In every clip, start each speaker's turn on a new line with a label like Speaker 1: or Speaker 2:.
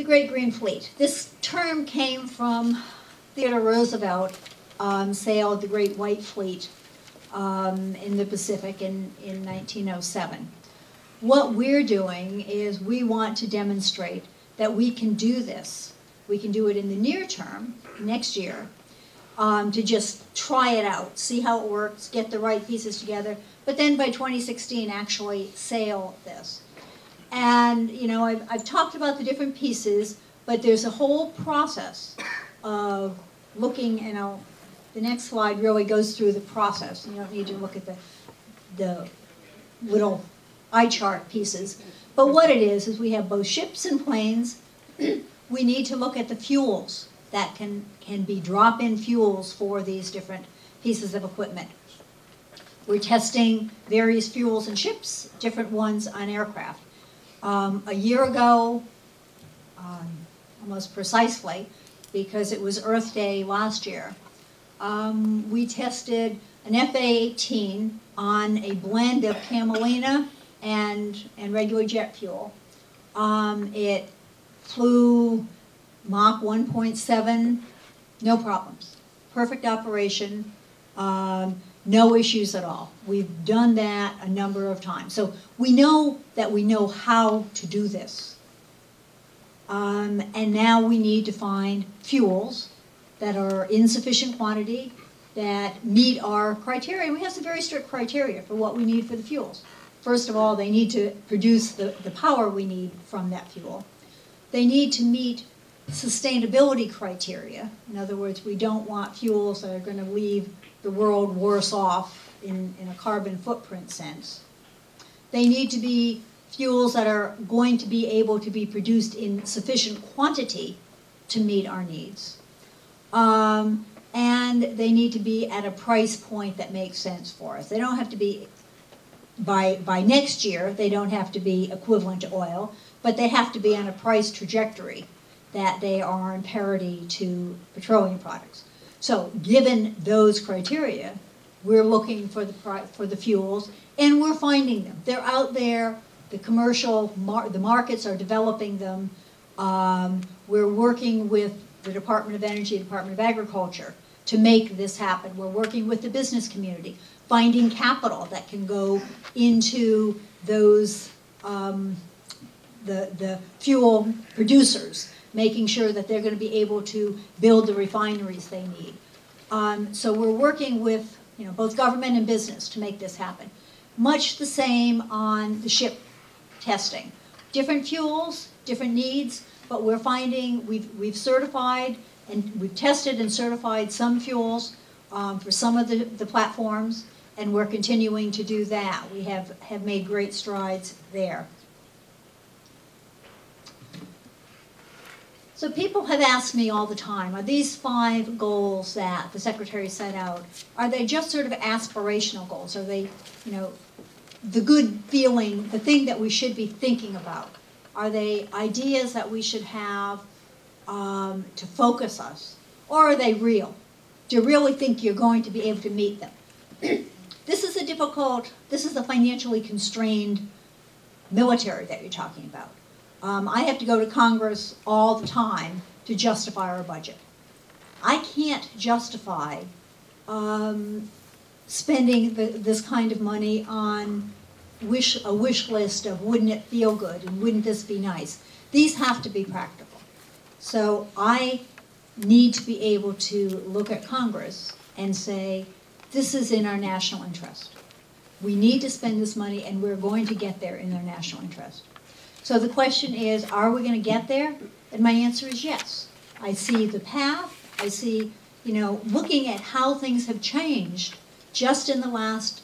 Speaker 1: the Great Green Fleet. This term came from Theodore Roosevelt sailed the Great White Fleet in the Pacific in 1907. What we're doing is we want to demonstrate that we can do this. We can do it in the near term, next year, to just try it out, see how it works, get the right pieces together, but then by 2016 actually sail this. And you know, I've talked about the different pieces, but there's a whole process of looking, you know, the next slide really goes through the process. You don't need to look at the little eye chart pieces. But what it is we have both ships and planes. We need to look at the fuels that can be drop-in fuels for these different pieces of equipment. We're testing various fuels in ships, different ones on aircraft. A year ago, almost precisely, because it was Earth Day last year, we tested an FA-18 on a blend of camelina and regular jet fuel. It flew Mach 1.7, no problems. Perfect operation, no issues at all. We've done that a number of times. So we know that we know how to do this. And now we need to find fuels that are in sufficient quantity, that meet our criteria. We have some very strict criteria for what we need for the fuels. First of all, they need to produce the power we need from that fuel. They need to meet sustainability criteria. In other words, we don't want fuels that are going to leave the world worse off in a carbon footprint sense. They need to be fuels that are going to be able to be produced in sufficient quantity to meet our needs. And they need to be at a price point that makes sense for us. They don't have to be, by next year, they don't have to be equivalent to oil, but they have to be on a price trajectory that they are in parity to petroleum products. So given those criteria, we're looking for the fuels, and we're finding them. They're out there. The the markets are developing them. We're working with the Department of Energy, Department of Agriculture to make this happen. We're working with the business community, finding capital that can go into those, the fuel producers, making sure that they're going to be able to build the refineries they need. So we're working with both government and business to make this happen. Much the same on the ship testing. Different fuels, different needs, but we're finding we've certified and we've tested and certified some fuels for some of the platforms, and we're continuing to do that. We have made great strides there. So people have asked me all the time, are these 5 goals that the Secretary set out, are they just sort of aspirational goals? Are they, the good feeling, the thing that we should be thinking about? Are they ideas that we should have to focus us? Or are they real? Do you really think you're going to be able to meet them? This is a financially constrained military that you're talking about. I have to go to Congress all the time to justify our budget. I can't justify spending this kind of money on a wish list of wouldn't it feel good and wouldn't this be nice. These have to be practical. So I need to be able to look at Congress and say, this is in our national interest. We need to spend this money and we're going to get there in our national interest. So the question is, are we going to get there? And my answer is yes. I see the path. I see, looking at how things have changed just in the last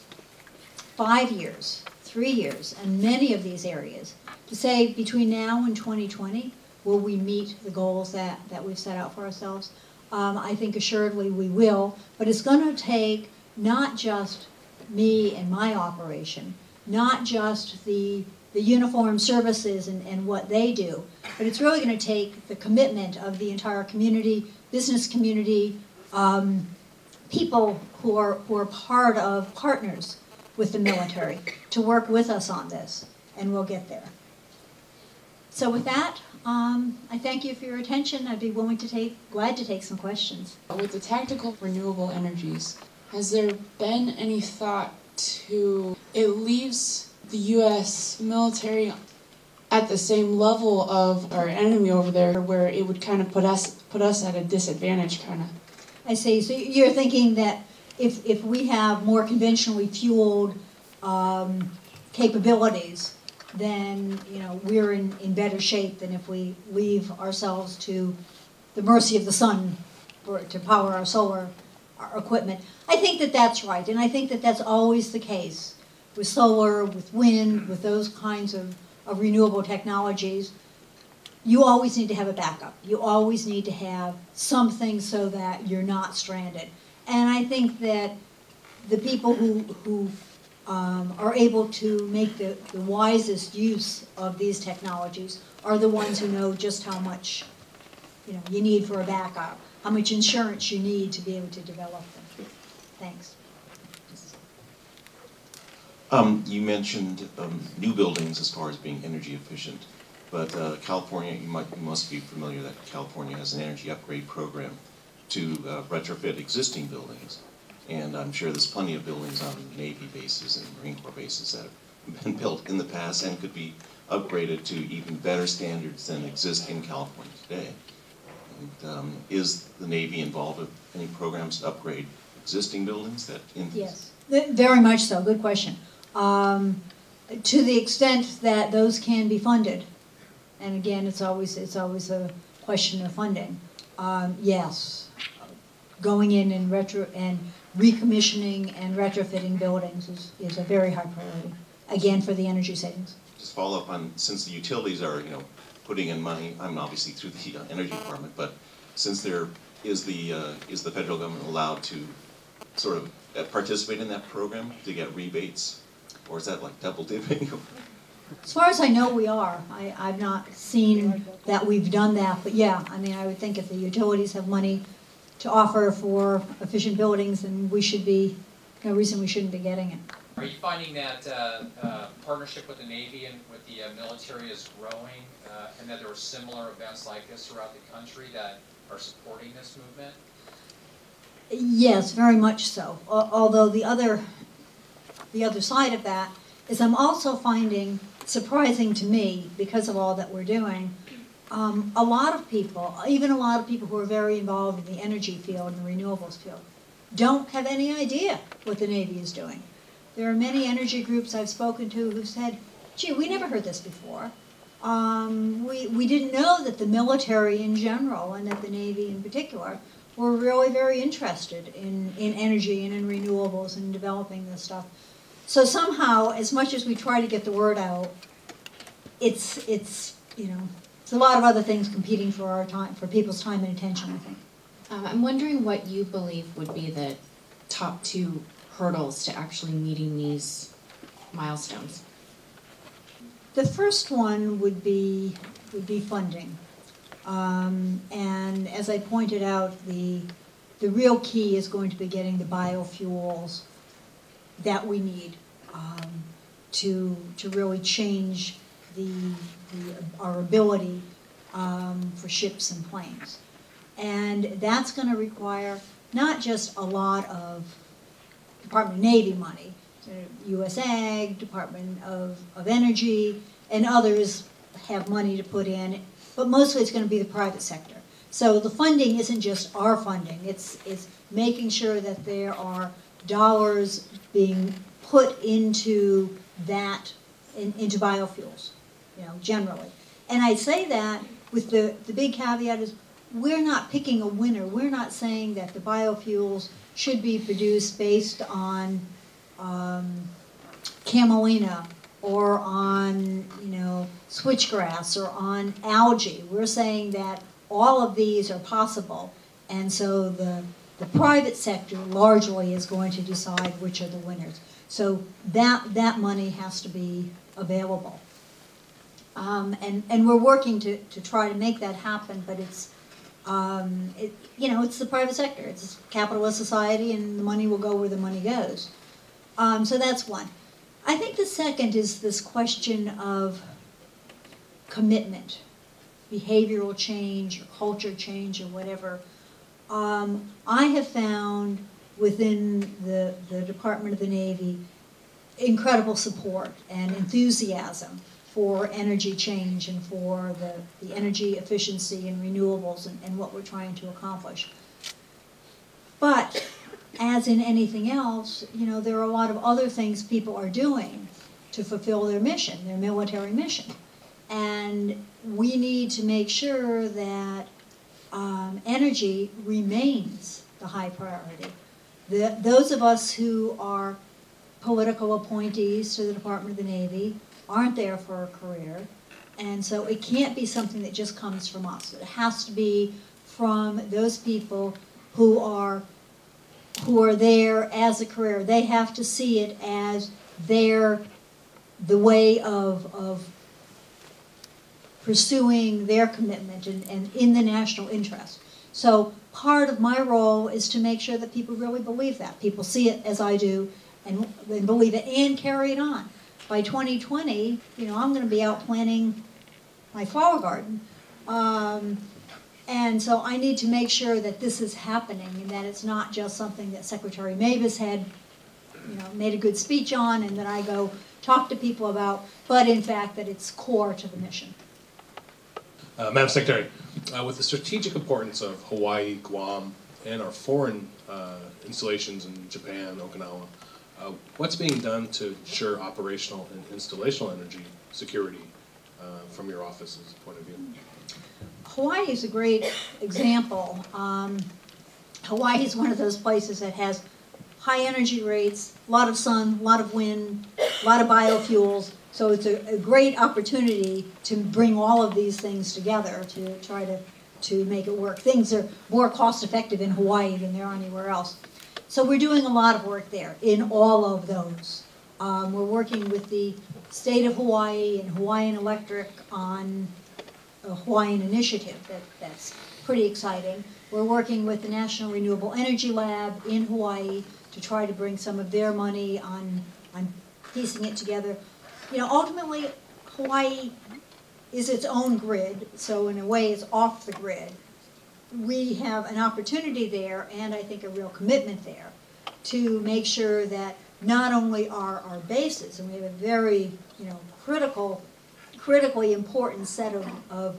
Speaker 1: 5 years, 3 years, and many of these areas, to say between now and 2020, will we meet the goals that we've set out for ourselves? I think assuredly we will, but it's going to take not just me and my operation, not just the uniformed services and what they do, but it's really going to take the commitment of the entire community, business community, people who are partners with the military to work with us on this, and we'll get there. So with that, I thank you for your attention. I'd be glad to take some questions.
Speaker 2: With the tactical renewable energies, has there been any thought to it leaves the U.S. military at the same level of our enemy over there, where it would kind of put us at a disadvantage, kind of?
Speaker 1: I see. So you're thinking that if we have more conventionally fueled capabilities, then we're in better shape than if we leave ourselves to the mercy of the sun to power our solar equipment. I think that that's right, and I think that that's always the case with solar, with wind, with those kinds of renewable technologies. You always need to have a backup. You always need to have something so that you're not stranded. And I think that the people who are able to make the wisest use of these technologies are the ones who know just how much you need for a backup, how much insurance you need to be able to develop them. Thanks.
Speaker 3: You mentioned new buildings as far as being energy efficient, but California, you must be familiar that California has an energy upgrade program to retrofit existing buildings. And I'm sure there's plenty of buildings on Navy bases and Marine Corps bases that have been built in the past and could be upgraded to even better standards than exist in California today. And, is the Navy involved with any programs to upgrade existing buildings?
Speaker 1: Yes, very much so. Good question. To the extent that those can be funded, and again, it's always a question of funding. Yes, going in and recommissioning and retrofitting buildings is a very high priority. Again, for the energy savings.
Speaker 3: Just follow up on, since the utilities are putting in money, obviously through the energy department, but since is the federal government allowed to sort of participate in that program to get rebates, or is that like double dipping?
Speaker 1: As far as I know, we are. I've not seen that we've done that, but yeah, I would think if the utilities have money to offer for efficient buildings, then we should be, no reason we shouldn't be getting it.
Speaker 4: Are you finding that partnership with the Navy and with the military is growing, and that there are similar events like this throughout the country that are supporting this movement?
Speaker 1: Yes, very much so. Although the other side of that is I'm also finding, surprising to me, because of all that we're doing, a lot of people, even a lot of people who are very involved in the energy field and the renewables field, don't have any idea what the Navy is doing. There are many energy groups I've spoken to who've said, gee, we never heard this before. We didn't know that the military in general, and that the Navy in particular, were really very interested in energy and in renewables and developing this stuff. So somehow, as much as we try to get the word out, it's a lot of other things competing for our time, for people's time and attention, I think.
Speaker 5: I'm wondering what you believe would be the top 2 hurdles to actually meeting these milestones.
Speaker 1: The first one would be funding. And as I pointed out, the real key is going to be getting the biofuels that we need to really change our ability for ships and planes. And that's going to require not just a lot of Department of Navy money, U.S. Ag, Department of Energy, and others have money to put in, but mostly it's going to be the private sector. So the funding isn't just our funding, it's making sure that there are dollars being put into that, into biofuels, generally. And I say that with the big caveat is we're not picking a winner. We're not saying that the biofuels should be produced based on camelina or on switchgrass or on algae. We're saying that all of these are possible, and so the private sector largely is going to decide which are the winners. So that money has to be available. And we're working to try to make that happen, but it's the private sector. It's a capitalist society, and the money will go where the money goes. So that's one. I think the second is this question of commitment, behavioral change or culture change or whatever. I have found within the Department of the Navy incredible support and enthusiasm for energy change and for the energy efficiency and renewables and what we're trying to accomplish. But as in anything else, you know, there are a lot of other things people are doing to fulfill their mission, their military mission. And we need to make sure that energy remains the high priority. Those of us who are political appointees to the Department of the Navy aren't there for a career, and so it can't be something that just comes from us. It has to be from those people who are there as a career. They have to see it as the way of pursuing their commitment and in the national interest. So part of my role is to make sure that people really believe that. People see it as I do and believe it and carry it on. By 2020, you know, I'm going to be out planting my flower garden. And so I need to make sure that this is happening and that it's not just something that Secretary Mavis had, you know, made a good speech on and that I go talk to people about, but in fact that it's core to the mission.
Speaker 6: Madam Secretary, with the strategic importance of Hawaii, Guam, and our foreign installations in Japan, Okinawa, what's being done to ensure operational and installational energy security from your office's point of view?
Speaker 1: Hawaii is a great example. Hawaii is one of those places that has high energy rates, a lot of sun, a lot of wind, a lot of biofuels. So it's a great opportunity to bring all of these things together to try to make it work. Things are more cost effective in Hawaii than they are anywhere else. So we're doing a lot of work there in all of those. We're working with the state of Hawaii and Hawaiian Electric on a Hawaiian initiative that's pretty exciting. We're working with the National Renewable Energy Lab in Hawaii to try to bring some of their money on piecing it together. You know, ultimately, Hawaii is its own grid, so in a way it's off the grid. We have an opportunity there, and I think a real commitment there, to make sure that not only are our bases, and we have a very, you know, critically important set of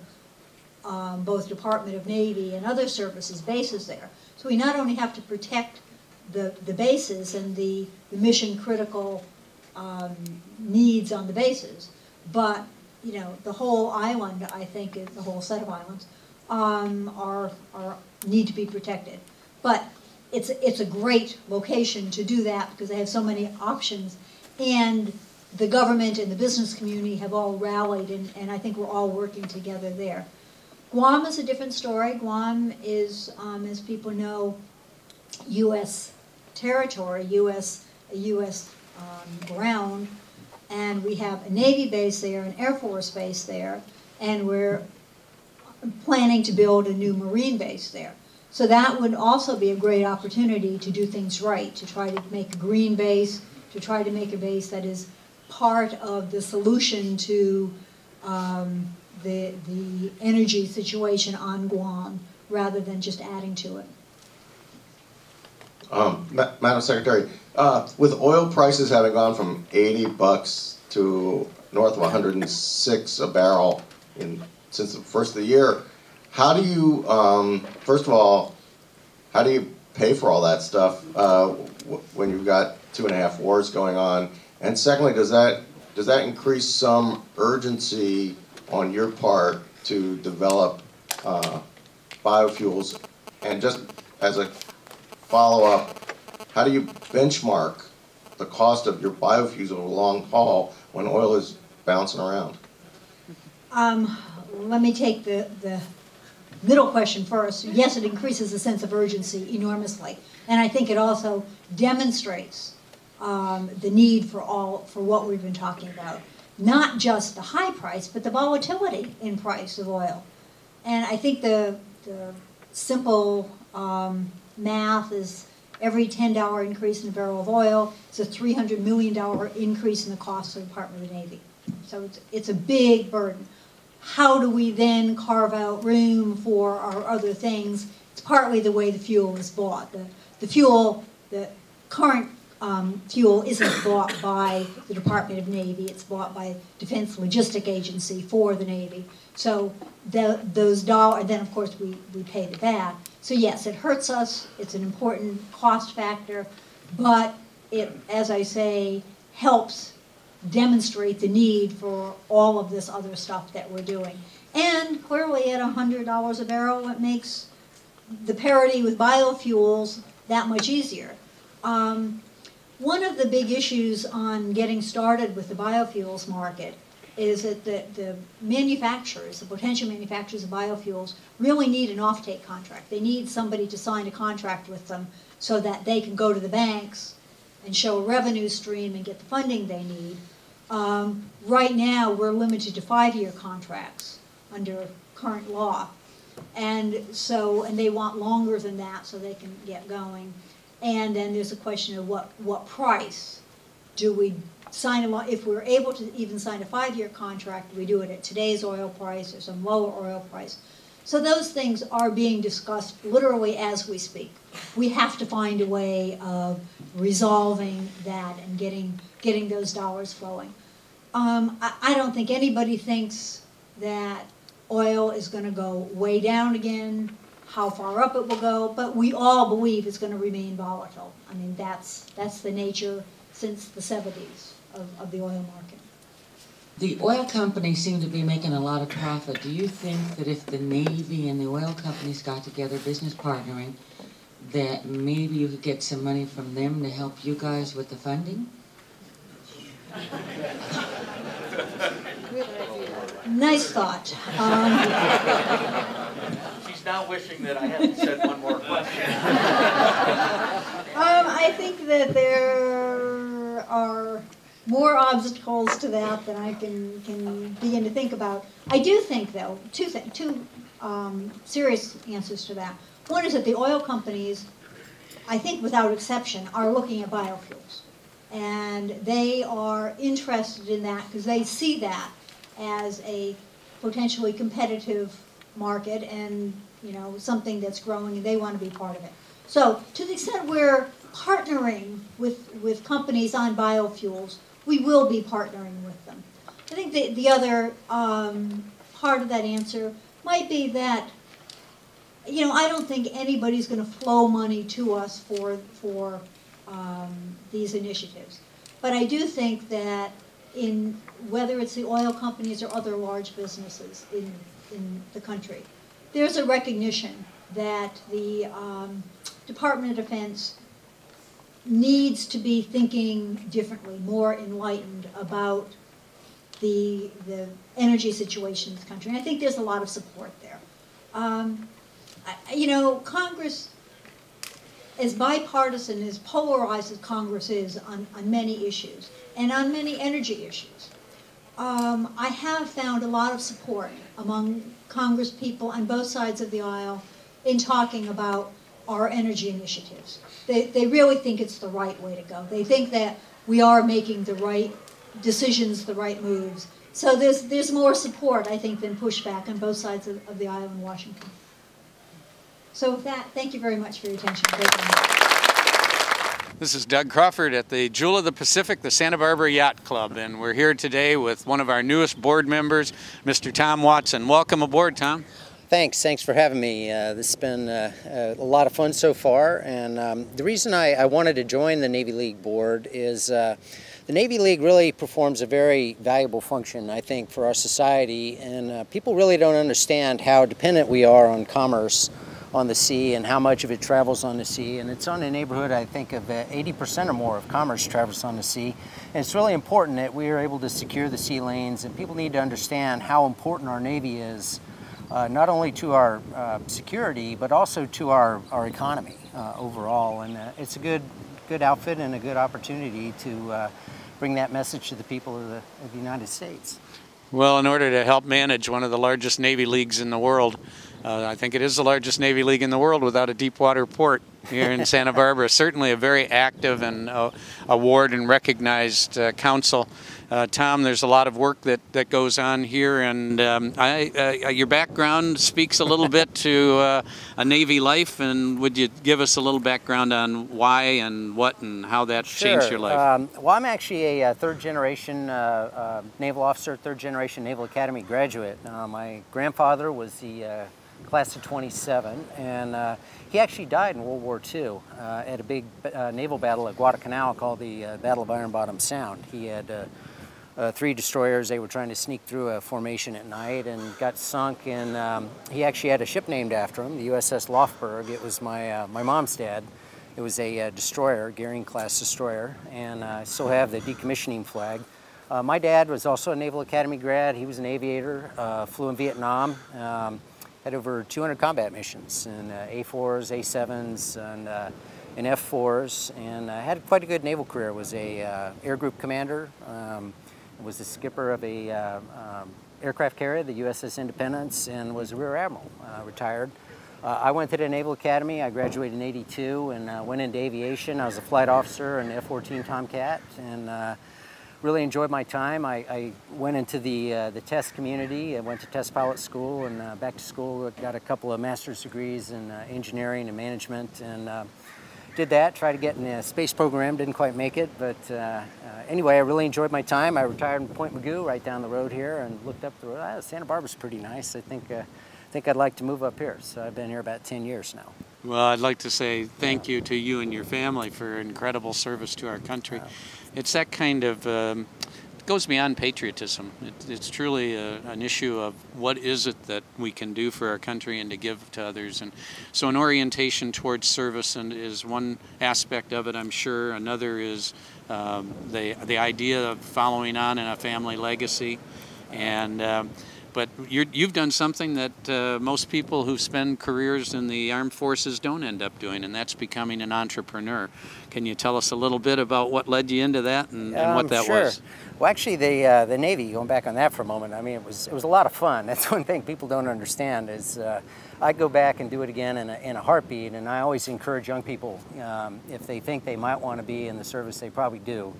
Speaker 1: both Department of Navy and other services bases there. So we not only have to protect the bases and the mission critical needs on the bases, but you know, the whole island, I think, the whole set of islands need to be protected. But it's a great location to do that because they have so many options, and the government and the business community have all rallied, and I think we're all working together there. Guam is a different story. Guam is, as people know, U.S. territory, U.S. Ground, and we have a Navy base there, an Air Force base there, and we're planning to build a new Marine base there. So that would also be a great opportunity to do things right, to try to make a green base, to try to make a base that is part of the solution to the energy situation on Guam, rather than just adding to it.
Speaker 7: Madam Secretary, with oil prices having gone from $80 to north of 106 a barrel since the first of the year, how do you, first of all, how do you pay for all that stuff when you've got 2.5 wars going on? And secondly, does that increase some urgency on your part to develop biofuels? And just as a follow-up, how do you benchmark the cost of your biofuels over the long haul when oil is bouncing around?
Speaker 1: Let me take the middle question first. Yes, it increases the sense of urgency enormously, and I think it also demonstrates the need for what we've been talking about. Not just the high price, but the volatility in price of oil. And I think the simple math is every $10 increase in a barrel of oil is a $300 million increase in the cost of the Department of the Navy. So it's a big burden. how do we then carve out room for our other things? It's partly the way the fuel is bought. The current fuel isn't bought by the Department of Navy, it's bought by Defense Logistic Agency for the Navy. So those dollars, and then of course we pay the VAT. So yes, it hurts us, it's an important cost factor, but it, as I say, helps demonstrate the need for all of this other stuff that we're doing. And clearly at $100 a barrel, it makes the parity with biofuels that much easier. One of the big issues on getting started with the biofuels market is that the manufacturers, the potential manufacturers of biofuels, really need an offtake contract. They need somebody to sign a contract with them so that they can go to the banks and show a revenue stream and get the funding they need. Right now, we're limited to 5-year contracts under current law. And they want longer than that so they can get going. And then there's a question of what price do we sign if we're able to even sign a 5-year contract, do we do it at today's oil price or some lower oil price? So those things are being discussed literally as we speak. We have to find a way of resolving that and getting those dollars flowing. I don't think anybody thinks that oil is going to go way down again, how far up it will go, but we all believe it's going to remain volatile. I mean, that's the nature since the 70s of the oil market.
Speaker 8: The oil companies seem to be making a lot of profit. Do you think that if the Navy and the oil companies got together, business partnering, that maybe you could get some money from them to help you guys with the funding?
Speaker 1: Nice thought.
Speaker 9: She's now wishing that I hadn't said one more question.
Speaker 1: I think that there are more obstacles to that than I can begin to think about. I do think, though, two serious answers to that. One is that the oil companies, I think without exception, are looking at biofuels. And they are interested in that because they see that as a potentially competitive market and something that's growing and they want to be part of it. So to the extent we're partnering with companies on biofuels, we will be partnering with them. I think the other part of that answer might be that I don't think anybody's going to flow money to us for these initiatives. But I do think that whether it's the oil companies or other large businesses in the country, there's a recognition that the Department of Defense needs to be thinking differently, more enlightened about the energy situation in the country. And I think there's a lot of support there. Congress, as bipartisan, as polarized as Congress is on many issues, and on many energy issues, I have found a lot of support among Congress people on both sides of the aisle in talking about our energy initiatives. They really think it's the right way to go. They think that we are making the right decisions, the right moves. So there's more support, I think, than pushback on both sides of the aisle in Washington. So with that, thank you very much for your attention.
Speaker 10: This is Doug Crawford at the Jewel of the Pacific, the Santa Barbara Yacht Club, and we're here today with one of our newest board members, Mr. Tom Watson. Welcome aboard, Tom.
Speaker 11: Thanks for having me. This has been a lot of fun so far, and the reason I wanted to join the Navy League board is the Navy League really performs a very valuable function, I think, for our society, and people really don't understand how dependent we are on commerce on the sea and how much of it travels on the sea. And it's on a neighborhood, I think, of 80% or more of commerce travels on the sea. And it's really important that we are able to secure the sea lanes, and people need to understand how important our Navy is, not only to our security, but also to our economy overall. And it's a good outfit and a good opportunity to bring that message to the people of the United States.
Speaker 10: Well, in order to help manage one of the largest Navy leagues in the world, I think it is the largest Navy league in the world without a deep water port here in Santa Barbara. Certainly a very active and award and recognized council. Tom, there's a lot of work that goes on here, and your background speaks a little bit to a Navy life, and would you give us a little background on why and what and how that changed your life?
Speaker 11: Well, I'm actually a third-generation naval officer, third-generation Naval Academy graduate. My grandfather was the class of 27, and he actually died in World War II at a big naval battle at Guadalcanal called the Battle of Iron Bottom Sound. He had 3 destroyers. They were trying to sneak through a formation at night and got sunk, and he actually had a ship named after him, the USS Lofberg. It was my mom's dad. It was a destroyer, Gearing-class destroyer, and I still have the decommissioning flag. My dad was also a Naval Academy grad. He was an aviator, flew in Vietnam, had over 200 combat missions in A4s, A7s, and F4s, and had quite a good naval career. Was a air group commander, was the skipper of a aircraft carrier, the USS Independence, and was a rear admiral, retired. I went to the Naval Academy. I graduated in '82 and went into aviation. I was a flight officer in F-14 Tomcat, and really enjoyed my time. I went into the test community. I went to test pilot school and back to school. Got a couple of master's degrees in engineering and management, and did that. Tried to get in the space program. Didn't quite make it, but anyway, I really enjoyed my time. I retired in Point Mugu, right down the road here, and looked up the road. Santa Barbara's pretty nice. I think I'd like to move up here. So I've been here about 10 years now.
Speaker 10: Well, I'd like to say thank you to you and your family for incredible service to our country. It's that kind of, it goes beyond patriotism. It's truly an issue of what is it that we can do for our country and to give to others. And so an orientation towards service is one aspect of it, I'm sure. Another is the idea of following on in a family legacy. And but you've done something that most people who spend careers in the armed forces don't end up doing, and that's becoming an entrepreneur. Can you tell us a little bit about what led you into that and what that was?
Speaker 11: Sure. Well, actually, the Navy, going back on that for a moment, I mean, it was a lot of fun. That's one thing people don't understand is I'd go back and do it again in a heartbeat, and I always encourage young people, if they think they might want to be in the service, they probably do.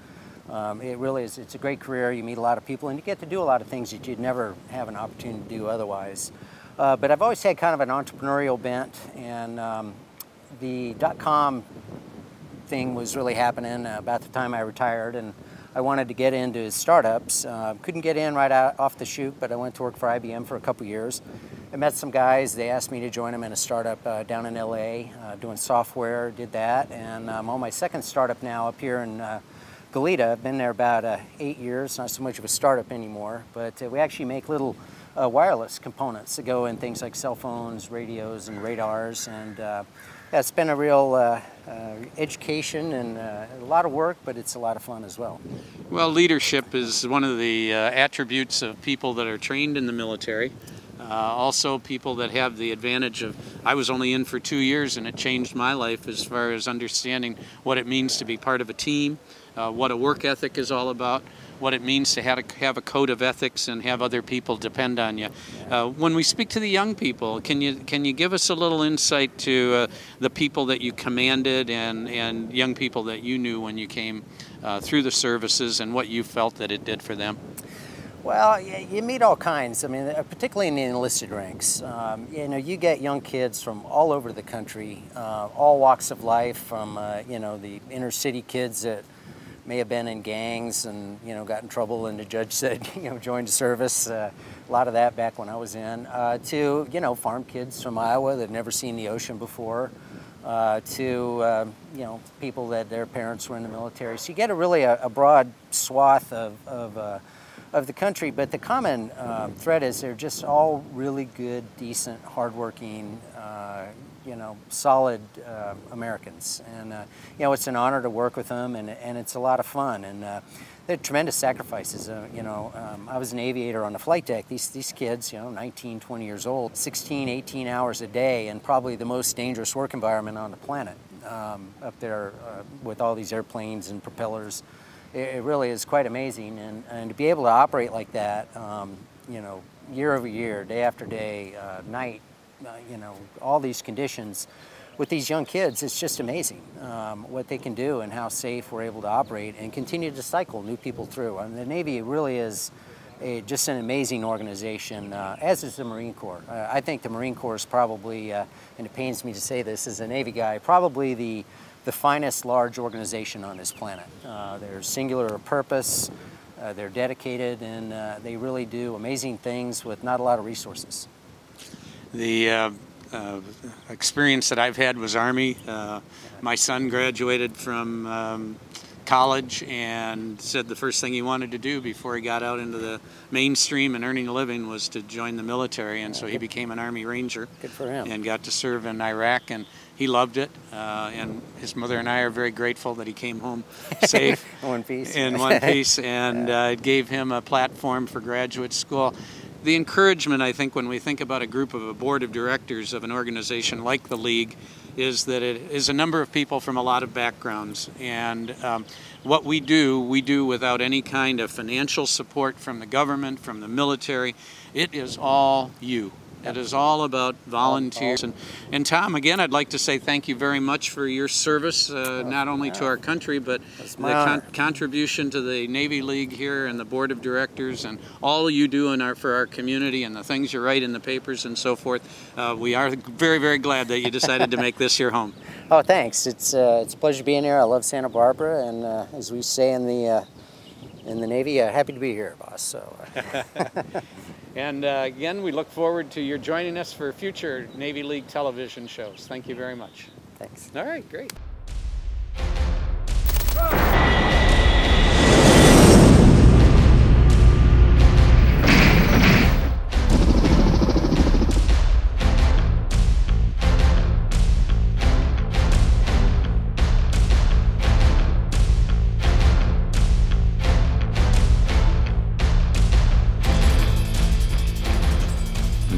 Speaker 11: It really is, it's a great career. You meet a lot of people and you get to do a lot of things that you'd never have an opportunity to do otherwise. But I've always had kind of an entrepreneurial bent, and the .com thing was really happening about the time I retired, and I wanted to get into startups. Couldn't get in right out off the chute, but I went to work for IBM for a couple years. I met some guys. They asked me to join them in a startup down in LA, doing software, did that, and I'm on my second startup now up here in Goleta. I've been there about 8 years, not so much of a startup anymore, but we actually make little wireless components that go in things like cell phones, radios, and radars, and it's been a real education and a lot of work, but it's a lot of fun as well.
Speaker 10: Well, leadership is one of the attributes of people that are trained in the military. Also people that have the advantage of, I was only in for 2 years and it changed my life as far as understanding what it means to be part of a team, what a work ethic is all about, what it means to have a code of ethics and have other people depend on you. When we speak to the young people, can you give us a little insight to the people that you commanded and young people that you knew when you came through the services and what you felt that it did for them?
Speaker 11: Well, you meet all kinds. I mean, particularly in the enlisted ranks. You know, you get young kids from all over the country, all walks of life, from you know, the inner city kids that may have been in gangs and, you know, got in trouble and the judge said, you know, join the service. A lot of that back when I was in. To, you know, farm kids from Iowa that had never seen the ocean before. To, you know, people that their parents were in the military. So you get a broad swath of the country, but the common thread is they're just all really good, decent, hardworking, you know, solid Americans. And, you know, it's an honor to work with them, and it's a lot of fun. And they're tremendous sacrifices. You know, I was an aviator on the flight deck. These kids, you know, 19, 20 years old, 16, 18 hours a day, and probably the most dangerous work environment on the planet up there with all these airplanes and propellers. It really is quite amazing, and to be able to operate like that, you know, year over year, day after day, night, you know, all these conditions, with these young kids, it's just amazing what they can do and how safe we're able to operate and continue to cycle new people through. I mean, the Navy really is just an amazing organization, as is the Marine Corps. I think the Marine Corps is probably, and it pains me to say this as a Navy guy, probably the finest large organization on this planet. They're singular of purpose, they're dedicated, and they really do amazing things with not a lot of resources.
Speaker 10: The experience that I've had was Army. My son graduated from college and said the first thing he wanted to do before he got out into the mainstream and earning a living was to join the military, and so he became an Army Ranger.
Speaker 11: Good for him.
Speaker 10: And got to serve in Iraq, and he loved it. And his mother and I are very grateful that he came home safe.
Speaker 11: In one piece.
Speaker 10: In one piece, and it gave him a platform for graduate school. The encouragement, I think, when we think about a board of directors of an organization like the League, is that it is a number of people from a lot of backgrounds. And what we do without any kind of financial support from the government, from the military. It is all you. It is all about volunteers. And Tom, again, I'd like to say thank you very much for your service, not only to our country, but the contribution to the Navy League here and the Board of Directors and all you do for our community and the things you write in the papers and so forth. We are very, very glad that you decided to make this your home.
Speaker 11: Oh, thanks. It's a pleasure being here. I love Santa Barbara, and as we say in the Navy, happy to be here, boss. So.
Speaker 10: And again, we look forward to your joining us for future Navy League television shows. Thank you very much.
Speaker 11: Thanks.
Speaker 10: All right, great.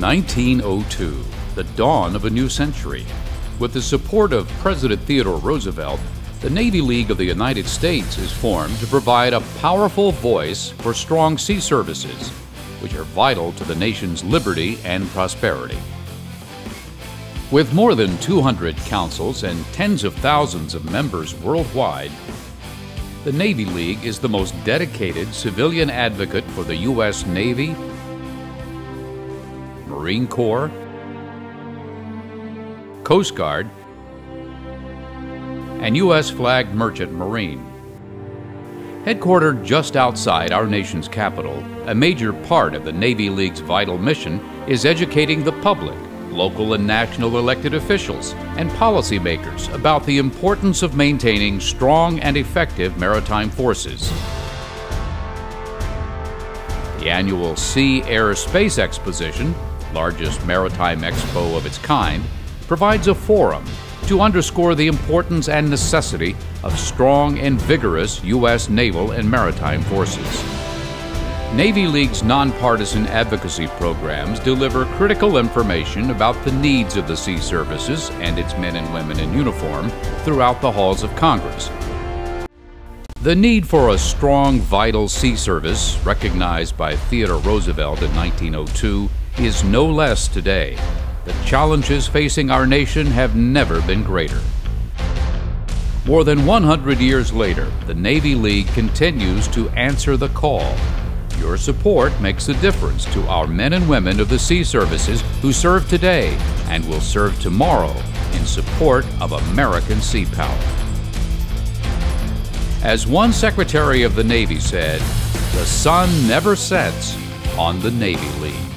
Speaker 12: (1902), the dawn of a new century. With the support of President Theodore Roosevelt, the Navy League of the United States is formed to provide a powerful voice for strong sea services, which are vital to the nation's liberty and prosperity. With more than 200 councils and tens of thousands of members worldwide, the Navy League is the most dedicated civilian advocate for the U.S. Navy, Marine Corps, Coast Guard, and U.S. flagged merchant marine. Headquartered just outside our nation's capital, a major part of the Navy League's vital mission is educating the public, local and national elected officials, and policymakers about the importance of maintaining strong and effective maritime forces. The annual Sea, Air, Space Exposition, largest maritime expo of its kind, provides a forum to underscore the importance and necessity of strong and vigorous U.S. naval and maritime forces. Navy League's nonpartisan advocacy programs deliver critical information about the needs of the sea services and its men and women in uniform throughout the halls of Congress. The need for a strong, vital sea service, recognized by Theodore Roosevelt in 1902, is no less today. The challenges facing our nation have never been greater. More than 100 years later, the Navy League continues to answer the call. Your support makes a difference to our men and women of the sea services who serve today and will serve tomorrow in support of American sea power. As one Secretary of the Navy said, "The sun never sets on the Navy League."